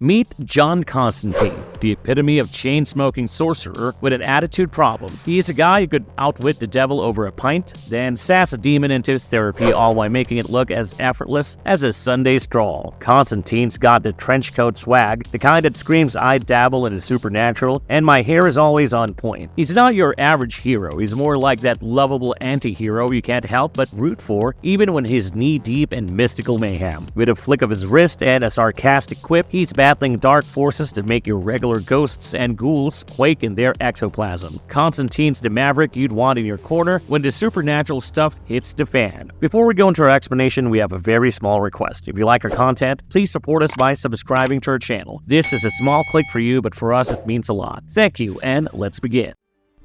Meet John Constantine, the epitome of chain-smoking sorcerer with an attitude problem. He's a guy who could outwit the devil over a pint, then sass a demon into therapy, all while making it look as effortless as a Sunday stroll. Constantine's got the trench coat swag, the kind that screams I dabble in the supernatural, and my hair is always on point. He's not your average hero, he's more like that lovable anti-hero you can't help but root for, even when he's knee-deep in mystical mayhem. With a flick of his wrist and a sarcastic quip, he's battling dark forces to make your regular ghosts and ghouls quake in their ectoplasm. Constantine's the maverick you'd want in your corner when the supernatural stuff hits the fan. Before we go into our explanation, we have a very small request. If you like our content, please support us by subscribing to our channel. This is a small click for you, but for us it means a lot. Thank you, and let's begin.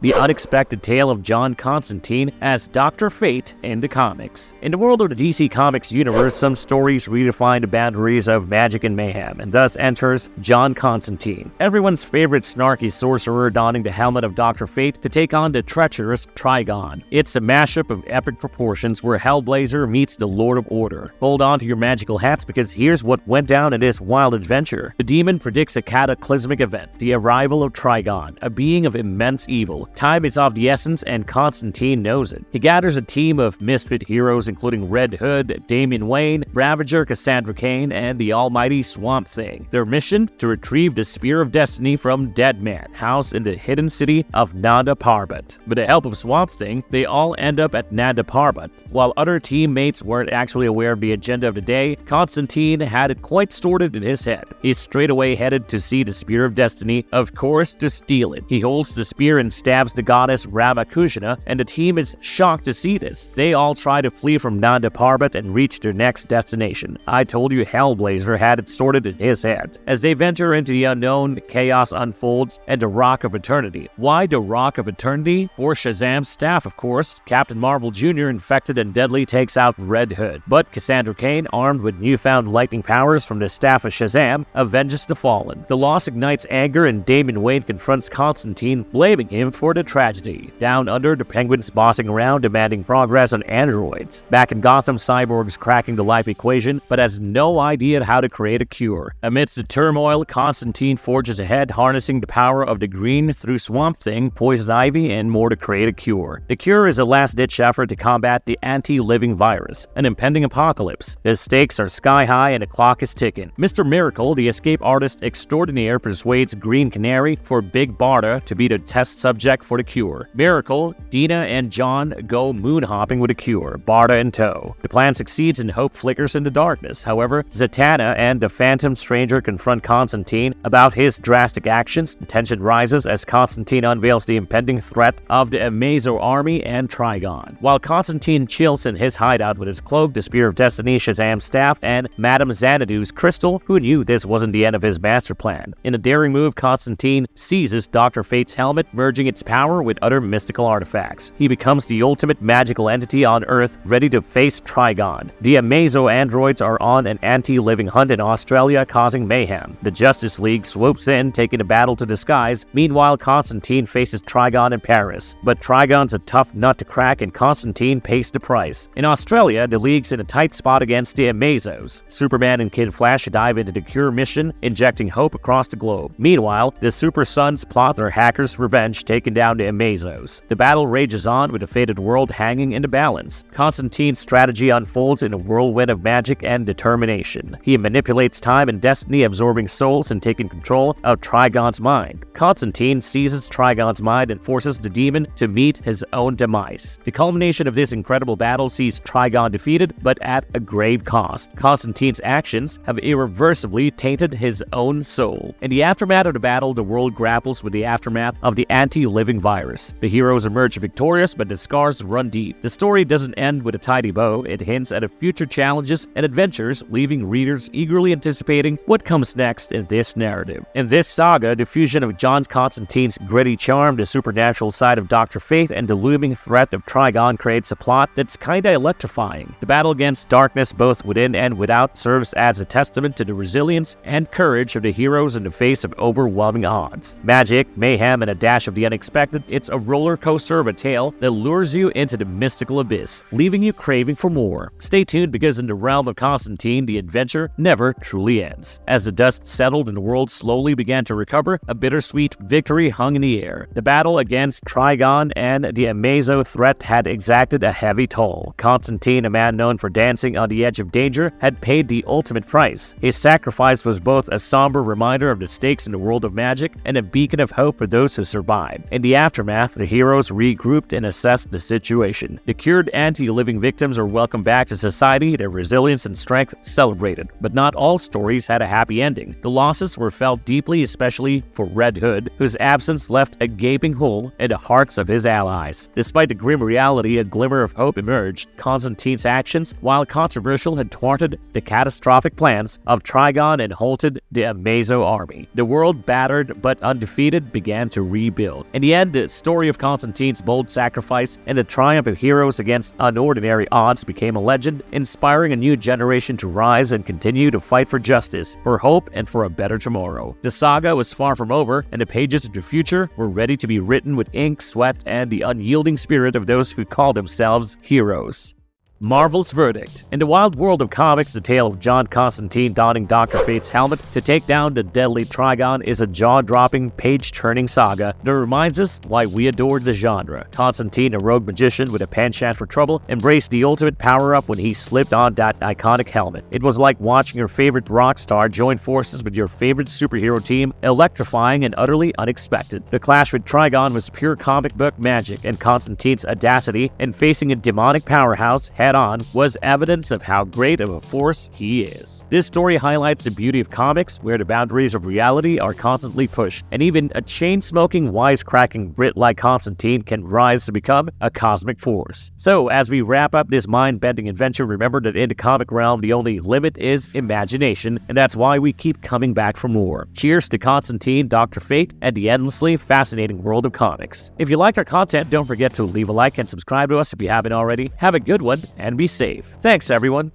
The unexpected tale of John Constantine as Dr. Fate in the comics. In the world of the DC Comics universe, some stories redefine the boundaries of magic and mayhem, and thus enters John Constantine, everyone's favorite snarky sorcerer donning the helmet of Dr. Fate to take on the treacherous Trigon. It's a mashup of epic proportions where Hellblazer meets the Lord of Order. Hold on to your magical hats because here's what went down in this wild adventure. The demon predicts a cataclysmic event, the arrival of Trigon, a being of immense evil. Time is of the essence, and Constantine knows it. He gathers a team of misfit heroes including Red Hood, Damian Wayne, Ravager, Cassandra Cain, and the almighty Swamp Thing. Their mission? To retrieve the Spear of Destiny from Dead Man, housed in the hidden city of Nanda Parbat. With the help of Swamp Thing, they all end up at Nanda Parbat. While other teammates weren't actually aware of the agenda of the day, Constantine had it quite sorted in his head. He's straight away headed to see the Spear of Destiny, of course to steal it. He holds the spear and stabs the goddess Ramakushna, and the team is shocked to see this. They all try to flee from Nanda Parbat and reach their next destination. I told you Hellblazer had it sorted in his head. As they venture into the unknown, chaos unfolds, and the Rock of Eternity. Why the Rock of Eternity? For Shazam's staff, of course. Captain Marvel Jr., infected and deadly, takes out Red Hood. But Cassandra Cain, armed with newfound lightning powers from the staff of Shazam, avenges the fallen. The loss ignites anger, and Damian Wayne confronts Constantine, blaming him for the tragedy. Down under, the Penguins bossing around, demanding progress on androids. Back in Gotham, Cyborg's cracking the life equation, but has no idea how to create a cure. Amidst the turmoil, Constantine forges ahead, harnessing the power of the green through Swamp Thing, Poison Ivy, and more to create a cure. The cure is a last-ditch effort to combat the anti-living virus, an impending apocalypse. The stakes are sky high and the clock is ticking. Mr. Miracle, the escape artist extraordinaire, persuades Green Canary for Big Barda to be the test subject for the cure. Miracle, Dina, and John go moon-hopping with a cure, Barda in tow. The plan succeeds and hope flickers in the darkness. However, Zatanna and the Phantom Stranger confront Constantine about his drastic actions. The tension rises as Constantine unveils the impending threat of the Amazo army and Trigon. While Constantine chills in his hideout with his cloak, the Spear of Destiny, Shazam's staff, and Madame Xanadu's crystal, who knew this wasn't the end of his master plan? In a daring move, Constantine seizes Dr. Fate's helmet, merging its power with other mystical artifacts. He becomes the ultimate magical entity on Earth, ready to face Trigon. The Amazo androids are on an anti-living hunt in Australia, causing mayhem. The Justice League swoops in, taking the battle to the skies. Meanwhile, Constantine faces Trigon in Paris. But Trigon's a tough nut to crack, and Constantine pays the price. In Australia, the League's in a tight spot against the Amazos. Superman and Kid Flash dive into the cure mission, injecting hope across the globe. Meanwhile, the Super Sons plot their hackers' revenge, taking down the Amazos. The battle rages on with the fated world hanging in the balance. Constantine's strategy unfolds in a whirlwind of magic and determination. He manipulates time and destiny, absorbing souls and taking control of Trigon's mind. Constantine seizes Trigon's mind and forces the demon to meet his own demise. The culmination of this incredible battle sees Trigon defeated, but at a grave cost. Constantine's actions have irreversibly tainted his own soul. In the aftermath of the battle, the world grapples with the aftermath of the anti-living virus. The heroes emerge victorious, but the scars run deep. The story doesn't end with a tidy bow. It hints at future challenges and adventures, leaving readers eagerly anticipating what comes next in this narrative. In this saga, the fusion of John Constantine's gritty charm, the supernatural side of Dr. Fate, and the looming threat of Trigon creates a plot that's kinda electrifying. The battle against darkness, both within and without, serves as a testament to the resilience and courage of the heroes in the face of overwhelming odds. Magic, mayhem, and a dash of the unexpected unexpected, it's a roller coaster of a tale that lures you into the mystical abyss, leaving you craving for more. Stay tuned, because in the realm of Constantine, the adventure never truly ends. As the dust settled and the world slowly began to recover, a bittersweet victory hung in the air. The battle against Trigon and the Amazo threat had exacted a heavy toll. Constantine, a man known for dancing on the edge of danger, had paid the ultimate price. His sacrifice was both a somber reminder of the stakes in the world of magic and a beacon of hope for those who survived. In the aftermath, the heroes regrouped and assessed the situation. The cured anti-living victims are welcomed back to society, their resilience and strength celebrated. But not all stories had a happy ending. The losses were felt deeply, especially for Red Hood, whose absence left a gaping hole in the hearts of his allies. Despite the grim reality, a glimmer of hope emerged. Constantine's actions, while controversial, had thwarted the catastrophic plans of Trigon and halted the Amazo army. The world, battered but undefeated, began to rebuild. In the end, the story of Constantine's bold sacrifice and the triumph of heroes against unordinary odds became a legend, inspiring a new generation to rise and continue to fight for justice, for hope, and for a better tomorrow. The saga was far from over, and the pages of the future were ready to be written with ink, sweat, and the unyielding spirit of those who call themselves heroes. Marvel's verdict. In the wild world of comics, the tale of John Constantine donning Dr. Fate's helmet to take down the deadly Trigon is a jaw-dropping, page-turning saga that reminds us why we adored the genre. Constantine, a rogue magician with a penchant for trouble, embraced the ultimate power-up when he slipped on that iconic helmet. It was like watching your favorite rock star join forces with your favorite superhero team, electrifying and utterly unexpected. The clash with Trigon was pure comic book magic, and Constantine's audacity in facing a demonic powerhouse head-on was evidence of how great of a force he is. This story highlights the beauty of comics, where the boundaries of reality are constantly pushed, and even a chain-smoking, wisecracking Brit like Constantine can rise to become a cosmic force. So, as we wrap up this mind-bending adventure, remember that in the comic realm, the only limit is imagination, and that's why we keep coming back for more. Cheers to Constantine, Dr. Fate, and the endlessly fascinating world of comics. If you liked our content, don't forget to leave a like and subscribe to us if you haven't already. Have a good one, and be safe. Thanks, everyone.